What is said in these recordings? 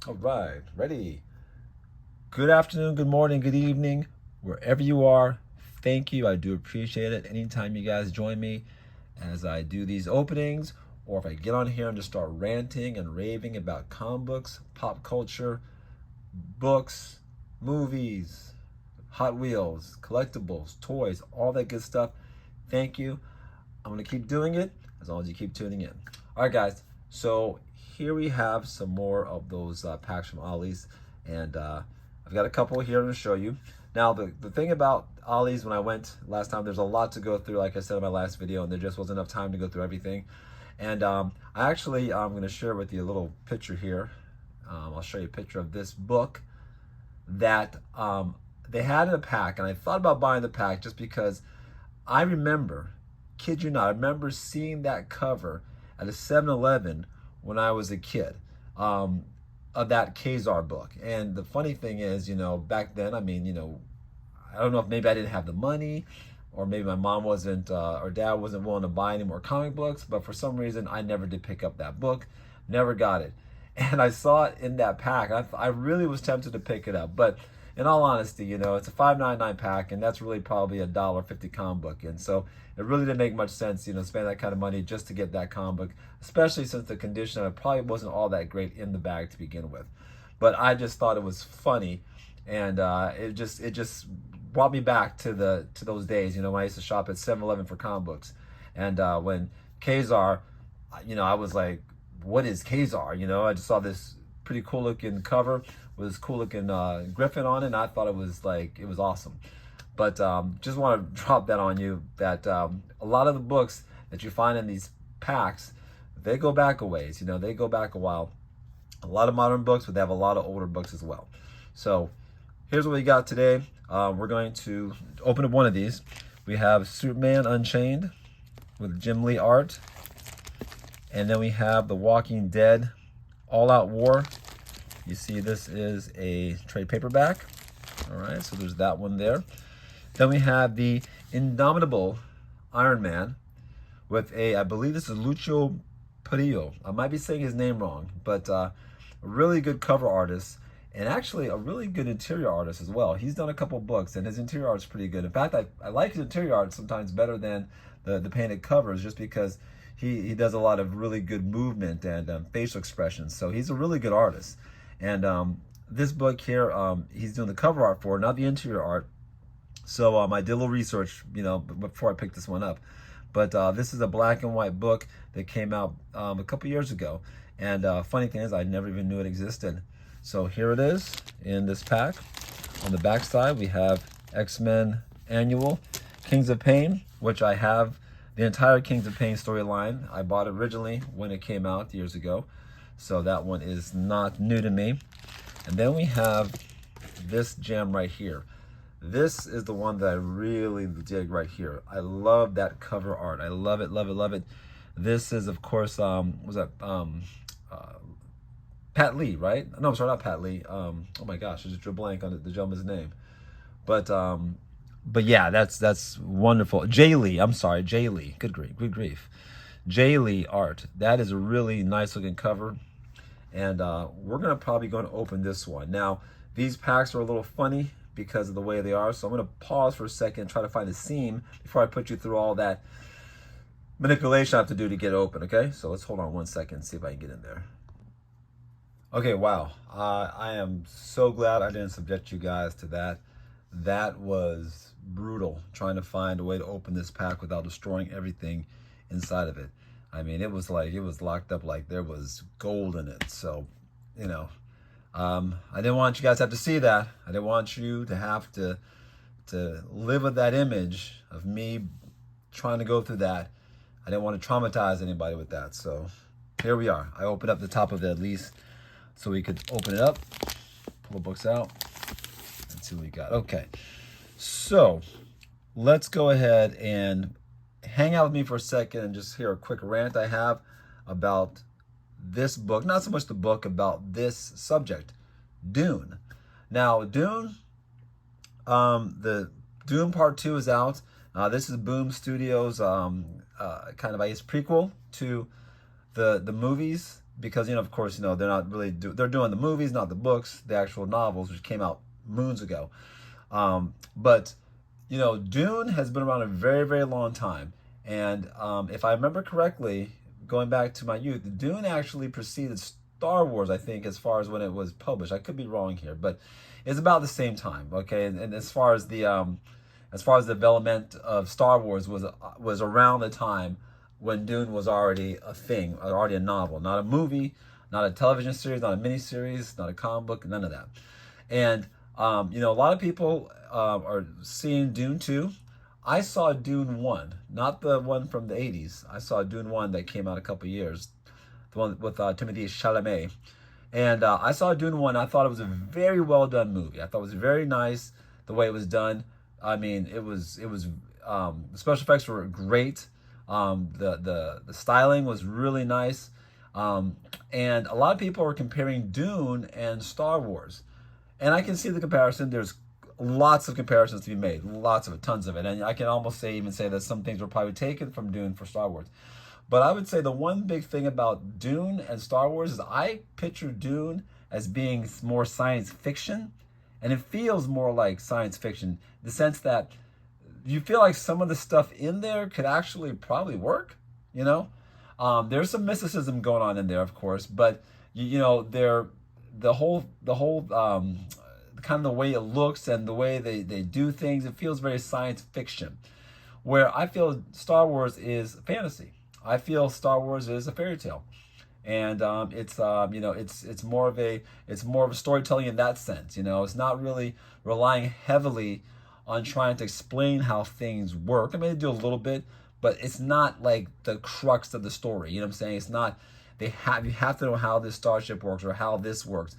All right, ready. Good afternoon, good morning, good evening, wherever you are. Thank you. I do appreciate it. Anytime you guys join me as I do these openings, or if I get on here and just start ranting and raving about comic books, pop culture, books, movies, Hot Wheels, collectibles, toys, all that good stuff. Thank you. I'm going to keep doing it as long as you keep tuning in. All right, guys. So here we have some more of those packs from Ollie's. And I've got a couple here to show you. Now, the thing about Ollie's when I went last time, there's a lot to go through, like I said in my last video, and there just wasn't enough time to go through everything. And I'm going to share with you a little picture here. I'll show you a picture of this book that they had in a pack. And I thought about buying the pack just because I remember, kid you not, I remember seeing that cover at a 7-Eleven when I was a kid of that Kazar book. And the funny thing is, back then, I don't know if maybe I didn't have the money or maybe my mom wasn't or dad wasn't willing to buy any more comic books, but for some reason I never did pick up that book, never got it. And I saw it in that pack. I really was tempted to pick it up, but in all honesty, it's a $5.99 pack, and that's really probably a $1.50 comic book. And so it really didn't make much sense, spend that kind of money just to get that comic book, especially since the condition of it probably wasn't all that great in the bag to begin with. But I just thought it was funny, and it just brought me back to those days, when I used to shop at 7-Eleven for comic books. And when Kazar, I was like, what is Kazar? I just saw this pretty cool looking cover with this cool looking griffin on it, and I thought it was awesome. But just want to drop that on you that a lot of the books that you find in these packs, they go back a ways. They go back a while. A lot of modern books, but they have a lot of older books as well. So here's what we got today. We're going to open up one of these. We have Superman Unchained with Jim Lee art. And then we have The Walking Dead All Out War. You see this is a trade paperback. All right, so there's that one there. Then we have the Indomitable Iron Man with I believe this is Lucio Perillo. I might be saying his name wrong, but a really good cover artist and actually a really good interior artist as well. He's done a couple books and his interior art is pretty good. In fact, I like his interior art sometimes better than the painted covers just because he does a lot of really good movement and facial expressions. So he's a really good artist. And this book here, he's doing the cover art for, not the interior art. So I did a little research, before I picked this one up. But this is a black and white book that came out a couple years ago. And funny thing is, I never even knew it existed. So here it is in this pack. On the back side, we have X-Men Annual, Kings of Pain, which I have the entire Kings of Pain storyline. I bought it originally when it came out years ago. So that one is not new to me. And then we have this gem right here. This is the one that I really dig right here. I love that cover art. I love it, love it, love it. This is, of course, Pat Lee, right? No, I'm sorry, not Pat Lee. Oh my gosh, I just drew a blank on the gentleman's name. But yeah, that's wonderful. Jay Lee, I'm sorry, Jay Lee. Good grief, good grief. Jay Lee art. That is a really nice looking cover. And we're gonna probably going to open this one. Now, these packs are a little funny because of the way they are. So I'm gonna pause for a second and try to find a seam before I put you through all that manipulation I have to do to get open, okay? So let's hold on one second and see if I can get in there. Okay, wow. I am so glad I didn't subject you guys to that. That was brutal, trying to find a way to open this pack without destroying everything inside of it. I mean, it was like, it was locked up like there was gold in it. So, I didn't want you guys to have to see that. I didn't want you to have to live with that image of me trying to go through that. I didn't want to traumatize anybody with that. So here we are. I opened up the top of it at least so we could open it up, pull the books out, and see what we got. Okay, so let's go ahead and hang out with me for a second and just hear a quick rant I have about this book. Not so much the book, about this subject, Dune. Now, Dune, the Dune Part 2 is out. This is Boom Studios, kind of, I guess, prequel to the movies because, of course, they're not really they're doing the movies, not the books, the actual novels, which came out moons ago. But Dune has been around a very, very long time. And if I remember correctly, going back to my youth, Dune actually preceded Star Wars, I think, as far as when it was published. I could be wrong here, but it's about the same time, okay? And as far as the development of Star Wars was around the time when Dune was already a thing, already a novel, not a movie, not a television series, not a miniseries, not a comic book, none of that. And a lot of people are seeing Dune 2. I saw Dune 1, not the one from the 80s. I saw Dune 1 that came out a couple years, the one with Timothée Chalamet. And I saw Dune 1. I thought it was a very well done movie. I thought it was very nice the way it was done. I mean, the special effects were great. The styling was really nice. And a lot of people are comparing Dune and Star Wars. And I can see the comparison. There's lots of comparisons to be made, tons of it. And I can almost even say that some things were probably taken from Dune for Star Wars. But I would say the one big thing about Dune and Star Wars is I picture Dune as being more science fiction, and it feels more like science fiction in the sense that you feel like some of the stuff in there could actually probably work. There's some mysticism going on in there, of course, but the whole kind of the way it looks and the way they do things, it feels very science fiction. Where I feel Star Wars is fantasy. I feel Star Wars is a fairy tale, and it's more of a storytelling in that sense. It's not really relying heavily on trying to explain how things work. I mean, they do a little bit, but it's not like the crux of the story. You know what I'm saying? It's not. You have to know how this starship works or how this works.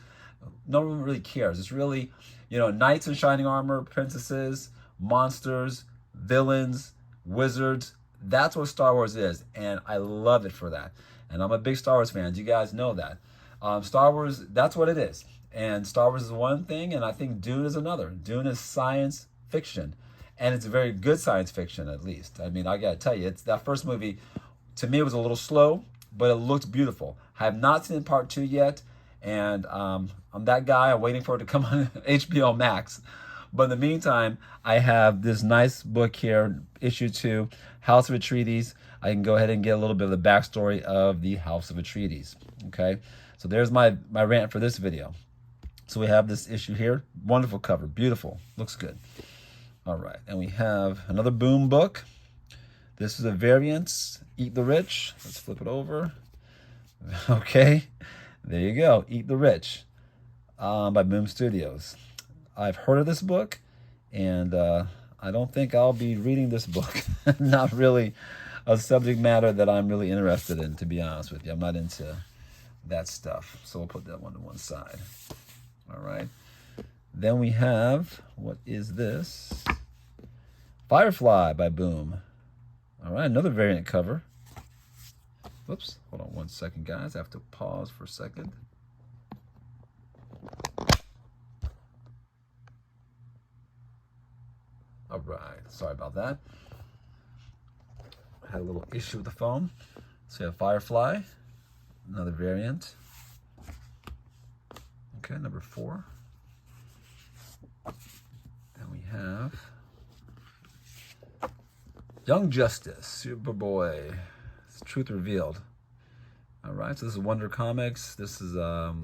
No one really cares. It's really, knights in shining armor, princesses, monsters, villains, wizards. That's what Star Wars is, and I love it for that. And I'm a big Star Wars fan. You guys know that. Star Wars, that's what it is. And Star Wars is one thing, and I think Dune is another. Dune is science fiction, and it's very good science fiction, at least. I mean, I gotta tell you, it's that first movie, to me, it was a little slow, but it looked beautiful. I have not seen part 2 yet, and I'm that guy. I'm waiting for it to come on HBO Max. But in the meantime, I have this nice book here, issue 2, House of Atreides. I can go ahead and get a little bit of the backstory of the House of Atreides. Okay, so there's my rant for this video. So we have this issue here. Wonderful cover, beautiful, looks good. All right, and we have another Boom book. This is a variant, Eat the Rich. Let's flip it over. Okay, there you go, Eat the Rich, by Boom Studios. I've heard of this book, and I don't think I'll be reading this book. Not really a subject matter that I'm really interested in, to be honest with you. I'm not into that stuff, so we'll put that one to one side. All right. Then we have, what is this? Firefly by Boom. All right, another variant cover. Whoops, hold on one second, guys. I have to pause for a second. All right, sorry about that. I had a little issue with the phone. So we have Firefly, another variant. Okay, number 4. Then we have Young Justice, Superboy, Truth Revealed. All right, so this is Wonder Comics. This is, of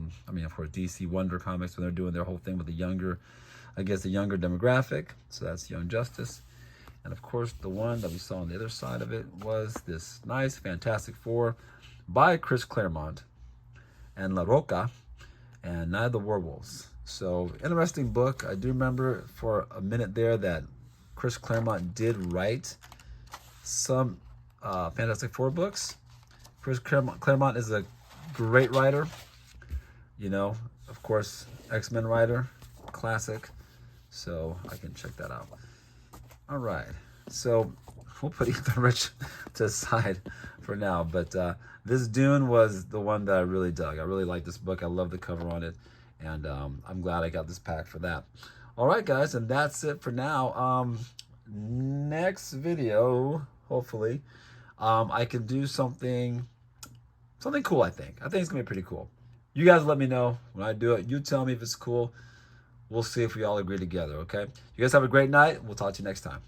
course, DC Wonder Comics, when they're doing their whole thing with the younger demographic. So that's Young Justice. And of course, the one that we saw on the other side of it was this nice Fantastic Four by Chris Claremont and La Roca and Night of the Werewolves. So, interesting book. I do remember for a minute there that Chris Claremont did write some Fantastic Four books. Chris Claremont is a great writer. Of course, X-Men writer, classic. So I can check that out. All right, so we'll put Eat the Rich to the side for now. But this Dune was the one that I really dug. I really like this book. I love the cover on it, and I'm glad I got this pack for that. All right, guys, and that's it for now. Next video, hopefully, I can do something Something cool, I think. I think it's going to be pretty cool. You guys let me know when I do it. You tell me if it's cool. We'll see if we all agree together, okay? You guys have a great night. We'll talk to you next time.